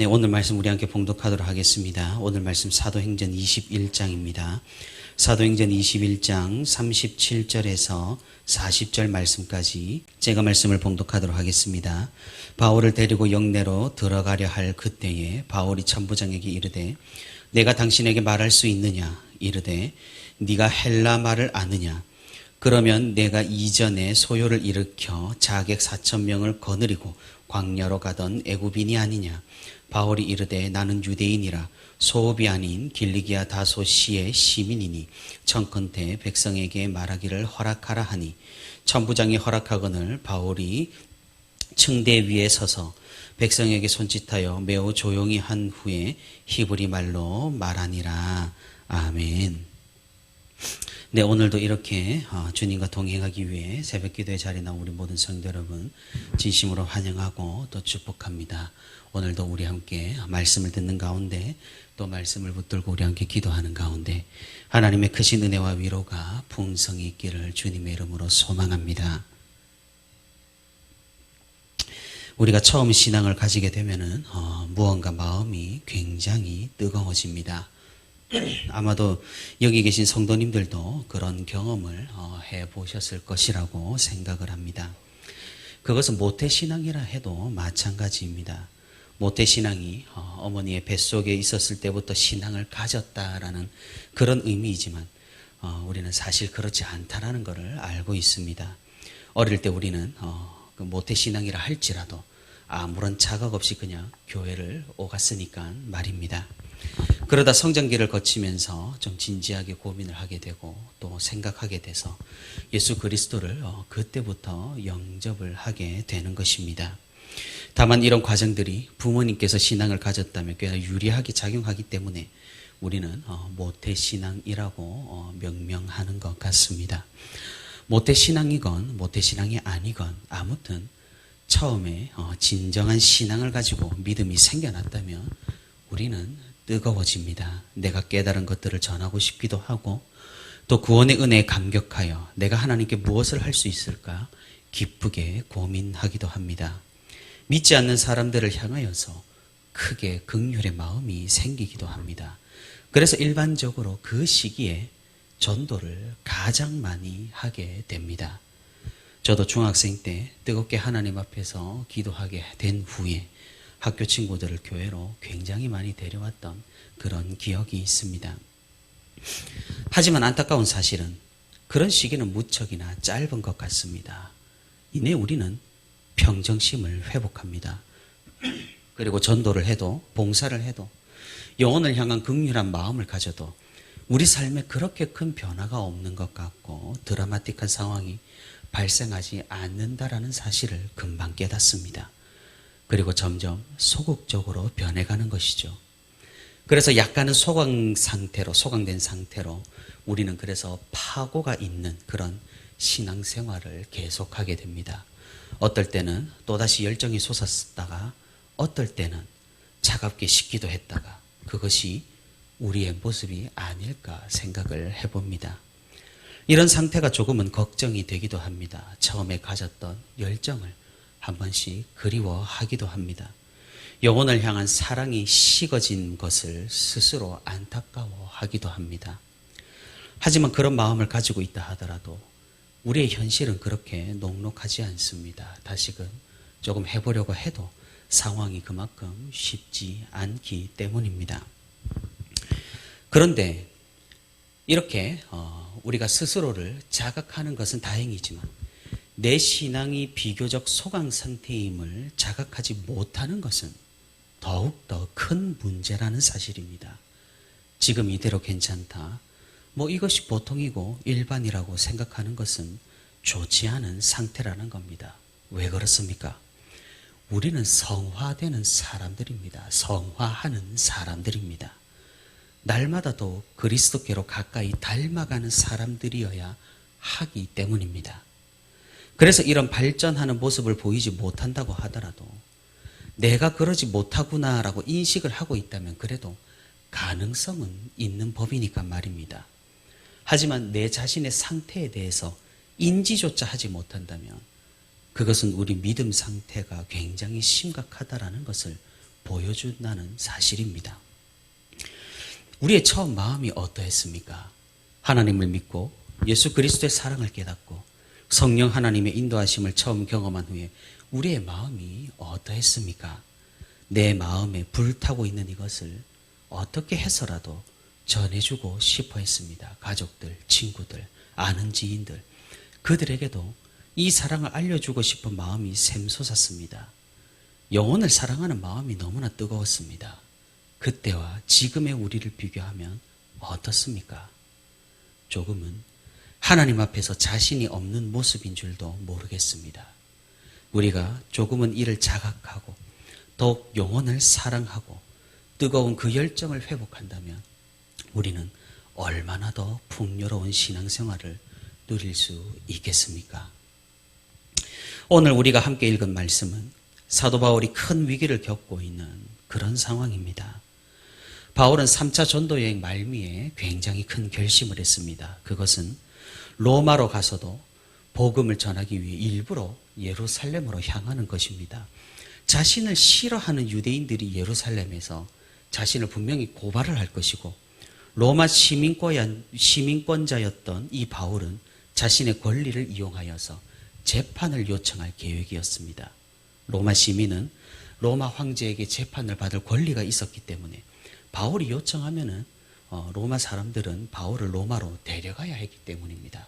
네, 오늘 말씀 우리 함께 봉독하도록 하겠습니다. 오늘 말씀 사도행전 21장입니다. 사도행전 21장 37절에서 40절 말씀까지 제가 말씀을 봉독하도록 하겠습니다. 바울을 데리고 영내로 들어가려 할 그때에 바울이 천부장에게 이르되 내가 당신에게 말할 수 있느냐? 이르되 네가 헬라 말을 아느냐? 그러면 내가 이전에 소요를 일으켜 자객 4,000명을 거느리고 광야로 가던 애굽인이 아니냐? 바울이 이르되 나는 유대인이라 소읍이 아닌 길리기아 다소시의 시민이니 청컨대 백성에게 말하기를 허락하라 하니 천부장이 허락하거늘 바울이 층대 위에 서서 백성에게 손짓하여 매우 조용히 한 후에 히브리 말로 말하니라. 아멘. 네, 오늘도 이렇게 주님과 동행하기 위해 새벽기도의 자리에 나온 우리 모든 성도 여러분 진심으로 환영하고 또 축복합니다. 오늘도 우리 함께 말씀을 듣는 가운데 또 말씀을 붙들고 우리 함께 기도하는 가운데 하나님의 크신 은혜와 위로가 풍성히 있기를 주님의 이름으로 소망합니다. 우리가 처음 신앙을 가지게 되면은 무언가 마음이 굉장히 뜨거워집니다. 아마도 여기 계신 성도님들도 그런 경험을 해보셨을 것이라고 생각을 합니다. 그것은 모태신앙이라 해도 마찬가지입니다. 모태신앙이 어머니의 뱃속에 있었을 때부터 신앙을 가졌다라는 그런 의미이지만 우리는 사실 그렇지 않다라는 것을 알고 있습니다. 어릴 때 우리는 그 모태신앙이라 할지라도 아무런 자각 없이 그냥 교회를 오갔으니까 말입니다. 그러다 성장기를 거치면서 좀 진지하게 고민을 하게 되고 또 생각하게 돼서 예수 그리스도를 그때부터 영접을 하게 되는 것입니다. 다만 이런 과정들이 부모님께서 신앙을 가졌다면 꽤나 유리하게 작용하기 때문에 우리는 모태신앙이라고 명명하는 것 같습니다. 모태신앙이건 모태신앙이 아니건 아무튼 처음에 진정한 신앙을 가지고 믿음이 생겨났다면 우리는 뜨거워집니다. 내가 깨달은 것들을 전하고 싶기도 하고 또 구원의 은혜에 감격하여 내가 하나님께 무엇을 할 수 있을까 기쁘게 고민하기도 합니다. 믿지 않는 사람들을 향하여서 크게 긍휼의 마음이 생기기도 합니다. 그래서 일반적으로 그 시기에 전도를 가장 많이 하게 됩니다. 저도 중학생 때 뜨겁게 하나님 앞에서 기도하게 된 후에 학교 친구들을 교회로 굉장히 많이 데려왔던 그런 기억이 있습니다. 하지만 안타까운 사실은 그런 시기는 무척이나 짧은 것 같습니다. 이내 우리는 평정심을 회복합니다. 그리고 전도를 해도 봉사를 해도 영혼을 향한 긍휼한 마음을 가져도 우리 삶에 그렇게 큰 변화가 없는 것 같고 드라마틱한 상황이 발생하지 않는다라는 사실을 금방 깨닫습니다. 그리고 점점 소극적으로 변해가는 것이죠. 그래서 약간은 소강된 상태로 우리는 그래서 파고가 있는 그런 신앙생활을 계속하게 됩니다. 어떨 때는 또다시 열정이 솟았다가 어떨 때는 차갑게 식기도 했다가 그것이 우리의 모습이 아닐까 생각을 해봅니다. 이런 상태가 조금은 걱정이 되기도 합니다. 처음에 가졌던 열정을 한 번씩 그리워하기도 합니다. 영혼을 향한 사랑이 식어진 것을 스스로 안타까워하기도 합니다. 하지만 그런 마음을 가지고 있다 하더라도 우리의 현실은 그렇게 녹록하지 않습니다. 다시금 조금 해보려고 해도 상황이 그만큼 쉽지 않기 때문입니다. 그런데 이렇게 우리가 스스로를 자각하는 것은 다행이지만 내 신앙이 비교적 소강 상태임을 자각하지 못하는 것은 더욱더 큰 문제라는 사실입니다. 지금 이대로 괜찮다. 이것이 보통이고 일반이라고 생각하는 것은 좋지 않은 상태라는 겁니다. 왜 그렇습니까? 우리는 성화되는 사람들입니다. 성화하는 사람들입니다. 날마다 더 그리스도께로 가까이 닮아가는 사람들이어야 하기 때문입니다. 그래서 이런 발전하는 모습을 보이지 못한다고 하더라도 내가 그러지 못하구나라고 인식을 하고 있다면 그래도 가능성은 있는 법이니까 말입니다. 하지만 내 자신의 상태에 대해서 인지조차 하지 못한다면 그것은 우리 믿음 상태가 굉장히 심각하다라는 것을 보여준다는 사실입니다. 우리의 처음 마음이 어떠했습니까? 하나님을 믿고 예수 그리스도의 사랑을 깨닫고 성령 하나님의 인도하심을 처음 경험한 후에 우리의 마음이 어떠했습니까? 내 마음에 불타고 있는 이것을 어떻게 해서라도 전해주고 싶어 했습니다. 가족들, 친구들, 아는 지인들, 그들에게도 이 사랑을 알려주고 싶은 마음이 샘솟았습니다. 영혼을 사랑하는 마음이 너무나 뜨거웠습니다. 그때와 지금의 우리를 비교하면 어떻습니까? 조금은 하나님 앞에서 자신이 없는 모습인 줄도 모르겠습니다. 우리가 조금은 이를 자각하고 더욱 영혼을 사랑하고 뜨거운 그 열정을 회복한다면 우리는 얼마나 더 풍요로운 신앙생활을 누릴 수 있겠습니까? 오늘 우리가 함께 읽은 말씀은 사도 바울이 큰 위기를 겪고 있는 그런 상황입니다. 바울은 3차 전도여행 말미에 굉장히 큰 결심을 했습니다. 그것은 로마로 가서도 복음을 전하기 위해 일부러 예루살렘으로 향하는 것입니다. 자신을 싫어하는 유대인들이 예루살렘에서 자신을 분명히 고발을 할 것이고 로마 시민권자였던 이 바울은 자신의 권리를 이용하여서 재판을 요청할 계획이었습니다. 로마 시민은 로마 황제에게 재판을 받을 권리가 있었기 때문에 바울이 요청하면은 로마 사람들은 바울을 로마로 데려가야 했기 때문입니다.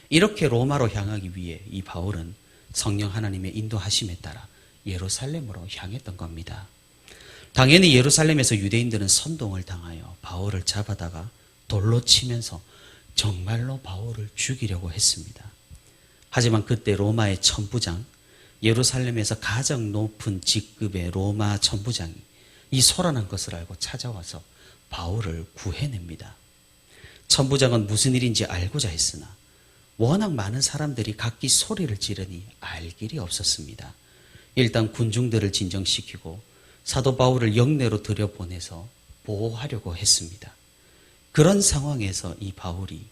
이렇게 로마로 향하기 위해 이 바울은 성령 하나님의 인도하심에 따라 예루살렘으로 향했던 겁니다. 당연히 예루살렘에서 유대인들은 선동을 당하여 바울을 잡아다가 돌로 치면서 정말로 바울을 죽이려고 했습니다. 하지만 그때 로마의 천부장, 예루살렘에서 가장 높은 직급의 로마 천부장이 이 소란한 것을 알고 찾아와서 바울을 구해냅니다. 천부장은 무슨 일인지 알고자 했으나 워낙 많은 사람들이 각기 소리를 지르니 알 길이 없었습니다. 일단 군중들을 진정시키고 사도 바울을 영내로 들여보내서 보호하려고 했습니다. 그런 상황에서 이 바울이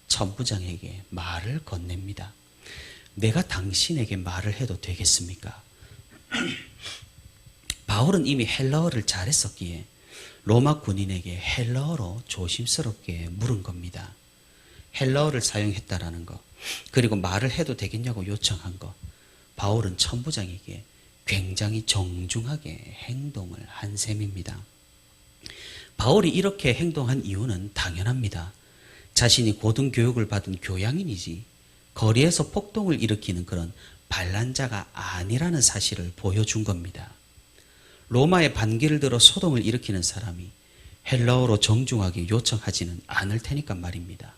천부장에게 말을 건넵니다. 내가 당신에게 말을 해도 되겠습니까? 바울은 이미 헬라어를 잘했었기에 로마 군인에게 헬라어로 조심스럽게 물은 겁니다. 헬라어를 사용했다라는 것, 그리고 말을 해도 되겠냐고 요청한 것, 바울은 천부장에게 굉장히 정중하게 행동을 한 셈입니다. 바울이 이렇게 행동한 이유는 당연합니다. 자신이 고등교육을 받은 교양인이지 거리에서 폭동을 일으키는 그런 반란자가 아니라는 사실을 보여준 겁니다. 로마의 반기를 들어 소동을 일으키는 사람이 헬라어로 정중하게 요청하지는 않을 테니까 말입니다.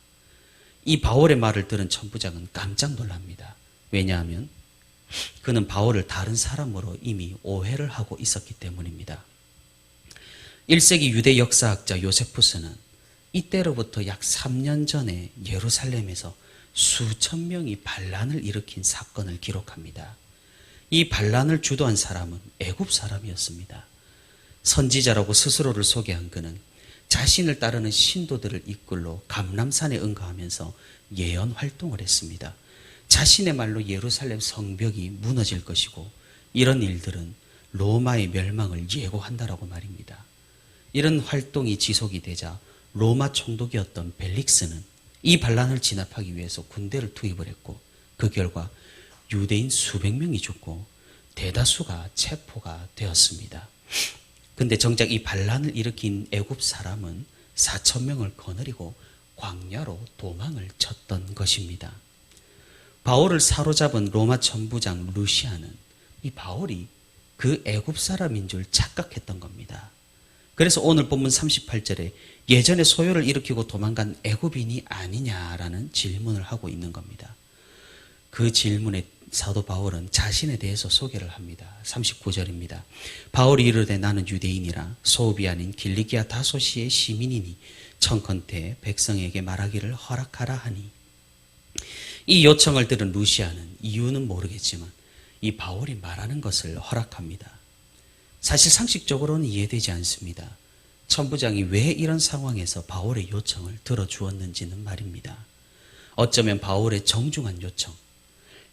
이 바울의 말을 들은 천부장은 깜짝 놀랍니다. 왜냐하면 그는 바울을 다른 사람으로 이미 오해를 하고 있었기 때문입니다. 1세기 유대 역사학자 요세푸스는 이때로부터 약 3년 전에 예루살렘에서 수천 명이 반란을 일으킨 사건을 기록합니다. 이 반란을 주도한 사람은 애굽 사람이었습니다. 선지자라고 스스로를 소개한 그는 자신을 따르는 신도들을 이끌러 감람산에 응가하면서 예언 활동을 했습니다. 자신의 말로 예루살렘 성벽이 무너질 것이고 이런 일들은 로마의 멸망을 예고한다라고 말입니다. 이런 활동이 지속이 되자 로마 총독이었던 벨릭스는 이 반란을 진압하기 위해서 군대를 투입을 했고 그 결과 유대인 수백 명이 죽고 대다수가 체포가 되었습니다. 근데 정작 이 반란을 일으킨 애굽 사람은 4천 명을 거느리고 광야로 도망을 쳤던 것입니다. 바울을 사로잡은 로마 천부장 루시아는 이 바울이 그 애굽 사람인 줄 착각했던 겁니다. 그래서 오늘 본문 38절에 예전에 소요를 일으키고 도망간 애굽인이 아니냐라는 질문을 하고 있는 겁니다. 그 질문에 사도 바울은 자신에 대해서 소개를 합니다. 39절입니다. 바울이 이르되 나는 유대인이라 소읍이 아닌 길리기아 다소시의 시민이니 청컨대 백성에게 말하기를 허락하라 하니, 이 요청을 들은 루시아는 이유는 모르겠지만 이 바울이 말하는 것을 허락합니다. 사실 상식적으로는 이해되지 않습니다. 천부장이 왜 이런 상황에서 바울의 요청을 들어주었는지는 말입니다. 어쩌면 바울의 정중한 요청,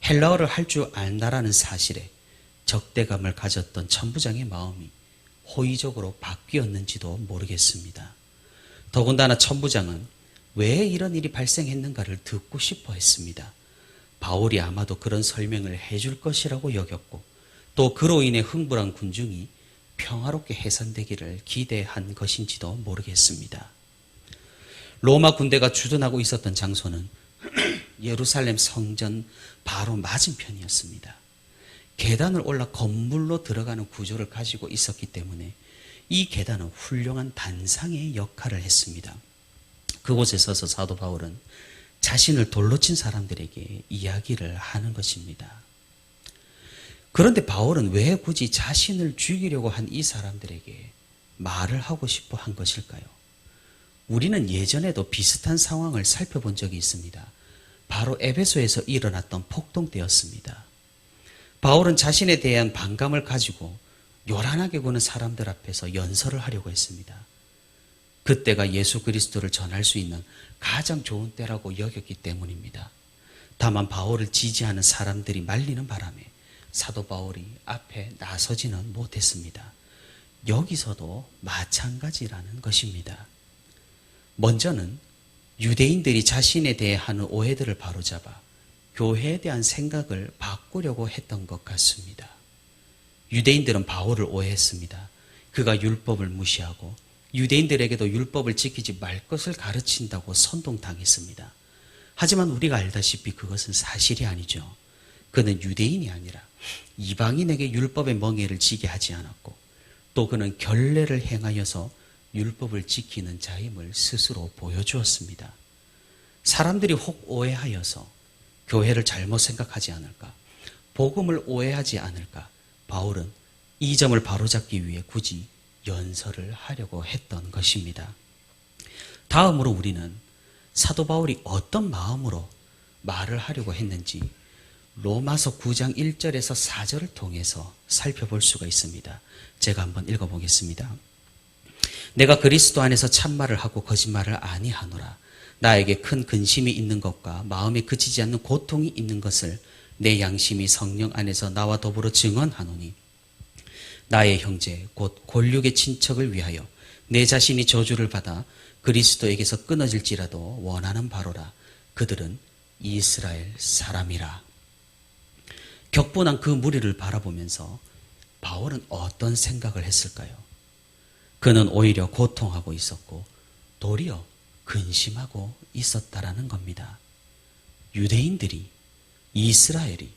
헬라어를 할 줄 안다라는 사실에 적대감을 가졌던 천부장의 마음이 호의적으로 바뀌었는지도 모르겠습니다. 더군다나 천부장은 왜 이런 일이 발생했는가를 듣고 싶어 했습니다. 바울이 아마도 그런 설명을 해줄 것이라고 여겼고 또 그로 인해 흥분한 군중이 평화롭게 해산되기를 기대한 것인지도 모르겠습니다. 로마 군대가 주둔하고 있었던 장소는 예루살렘 성전 바로 맞은편이었습니다. 계단을 올라 건물로 들어가는 구조를 가지고 있었기 때문에 이 계단은 훌륭한 단상의 역할을 했습니다. 그곳에 서서 사도 바울은 자신을 돌로 친 사람들에게 이야기를 하는 것입니다. 그런데 바울은 왜 굳이 자신을 죽이려고 한 이 사람들에게 말을 하고 싶어 한 것일까요? 우리는 예전에도 비슷한 상황을 살펴본 적이 있습니다. 바로 에베소에서 일어났던 폭동 때였습니다. 바울은 자신에 대한 반감을 가지고 요란하게 구는 사람들 앞에서 연설을 하려고 했습니다. 그때가 예수 그리스도를 전할 수 있는 가장 좋은 때라고 여겼기 때문입니다. 다만 바울을 지지하는 사람들이 말리는 바람에 사도 바울이 앞에 나서지는 못했습니다. 여기서도 마찬가지라는 것입니다. 먼저는 유대인들이 자신에 대해 하는 오해들을 바로잡아 교회에 대한 생각을 바꾸려고 했던 것 같습니다. 유대인들은 바울을 오해했습니다. 그가 율법을 무시하고 유대인들에게도 율법을 지키지 말 것을 가르친다고 선동당했습니다. 하지만 우리가 알다시피 그것은 사실이 아니죠. 그는 유대인이 아니라 이방인에게 율법의 멍에를 지게 하지 않았고 또 그는 결례를 행하여서 율법을 지키는 자임을 스스로 보여주었습니다. 사람들이 혹 오해하여서 교회를 잘못 생각하지 않을까, 복음을 오해하지 않을까, 바울은 이 점을 바로잡기 위해 굳이 연설을 하려고 했던 것입니다. 다음으로 우리는 사도 바울이 어떤 마음으로 말을 하려고 했는지 로마서 9장 1절에서 4절을 통해서 살펴볼 수가 있습니다. 제가 한번 읽어보겠습니다. 내가 그리스도 안에서 참말을 하고 거짓말을 아니하노라. 나에게 큰 근심이 있는 것과 마음에 그치지 않는 고통이 있는 것을 내 양심이 성령 안에서 나와 더불어 증언하노니 나의 형제 곧 골육의 친척을 위하여 내 자신이 저주를 받아 그리스도에게서 끊어질지라도 원하는 바로라. 그들은 이스라엘 사람이라. 격분한 그 무리를 바라보면서 바울은 어떤 생각을 했을까요? 그는 오히려 고통하고 있었고 도리어 근심하고 있었다라는 겁니다. 유대인들이, 이스라엘이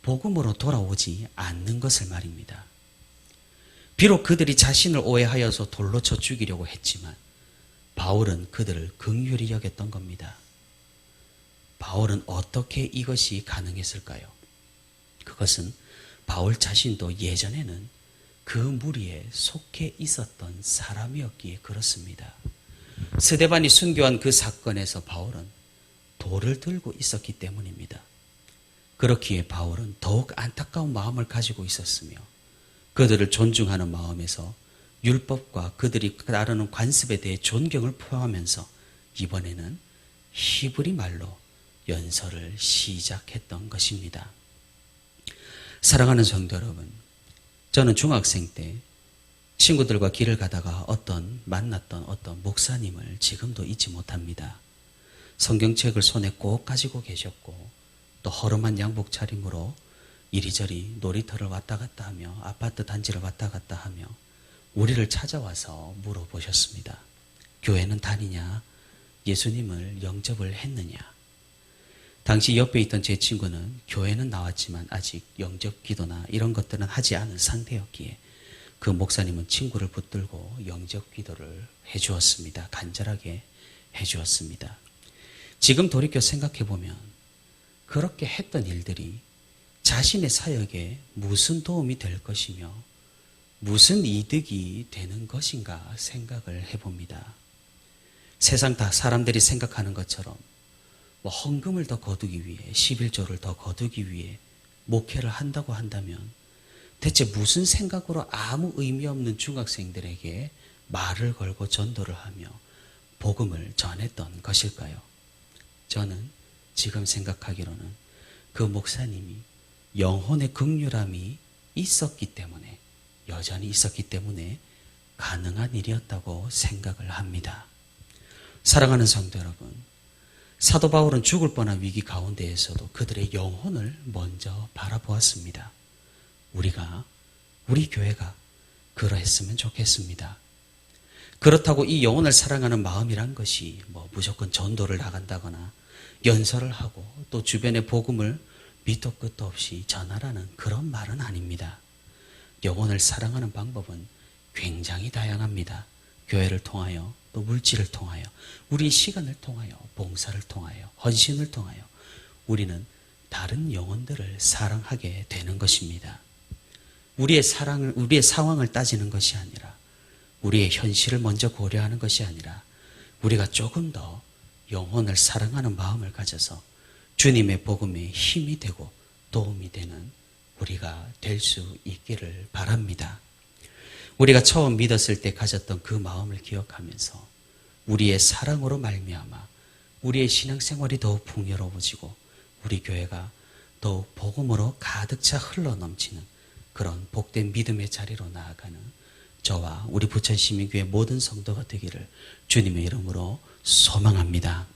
복음으로 돌아오지 않는 것을 말입니다. 비록 그들이 자신을 오해하여서 돌로 쳐 죽이려고 했지만 바울은 그들을 긍휼히 여겼던 겁니다. 바울은 어떻게 이것이 가능했을까요? 그것은 바울 자신도 예전에는 그 무리에 속해 있었던 사람이었기에 그렇습니다. 스데반이 순교한 그 사건에서 바울은 돌을 들고 있었기 때문입니다. 그렇기에 바울은 더욱 안타까운 마음을 가지고 있었으며 그들을 존중하는 마음에서 율법과 그들이 따르는 관습에 대해 존경을 표하면서 이번에는 히브리 말로 연설을 시작했던 것입니다. 사랑하는 성도 여러분, 저는 중학생 때 친구들과 길을 가다가 만났던 어떤 목사님을 지금도 잊지 못합니다. 성경책을 손에 꼭 가지고 계셨고 또 허름한 양복 차림으로 이리저리 놀이터를 왔다 갔다 하며 아파트 단지를 왔다 갔다 하며 우리를 찾아와서 물어보셨습니다. 교회는 다니냐? 예수님을 영접을 했느냐? 당시 옆에 있던 제 친구는 교회는 나왔지만 아직 영접 기도나 이런 것들은 하지 않은 상태였기에 그 목사님은 친구를 붙들고 영접 기도를 해주었습니다. 간절하게 해주었습니다. 지금 돌이켜 생각해보면 그렇게 했던 일들이 자신의 사역에 무슨 도움이 될 것이며 무슨 이득이 되는 것인가 생각을 해봅니다. 세상 다 사람들이 생각하는 것처럼 헌금을 더 거두기 위해 11조를 더 거두기 위해 목회를 한다고 한다면 대체 무슨 생각으로 아무 의미 없는 중학생들에게 말을 걸고 전도를 하며 복음을 전했던 것일까요? 저는 지금 생각하기로는 그 목사님이 영혼의 긍휼함이 있었기 때문에 여전히 있었기 때문에 가능한 일이었다고 생각을 합니다. 사랑하는 성도 여러분, 사도 바울은 죽을 뻔한 위기 가운데에서도 그들의 영혼을 먼저 바라보았습니다. 우리 교회가 그러했으면 좋겠습니다. 그렇다고 이 영혼을 사랑하는 마음이란 것이 무조건 전도를 나간다거나 연설을 하고 또 주변의 복음을 밑도 끝도 없이 전하라는 그런 말은 아닙니다. 영혼을 사랑하는 방법은 굉장히 다양합니다. 교회를 통하여 또 물질을 통하여 우리 시간을 통하여 봉사를 통하여 헌신을 통하여 우리는 다른 영혼들을 사랑하게 되는 것입니다. 우리의 상황을 따지는 것이 아니라 우리의 현실을 먼저 고려하는 것이 아니라 우리가 조금 더 영혼을 사랑하는 마음을 가져서 주님의 복음에 힘이 되고 도움이 되는 우리가 될 수 있기를 바랍니다. 우리가 처음 믿었을 때 가졌던 그 마음을 기억하면서 우리의 사랑으로 말미암아 우리의 신앙생활이 더욱 풍요로워지고 우리 교회가 더욱 복음으로 가득 차 흘러넘치는 그런 복된 믿음의 자리로 나아가는 저와 우리 부천시민교회 모든 성도가 되기를 주님의 이름으로 소망합니다.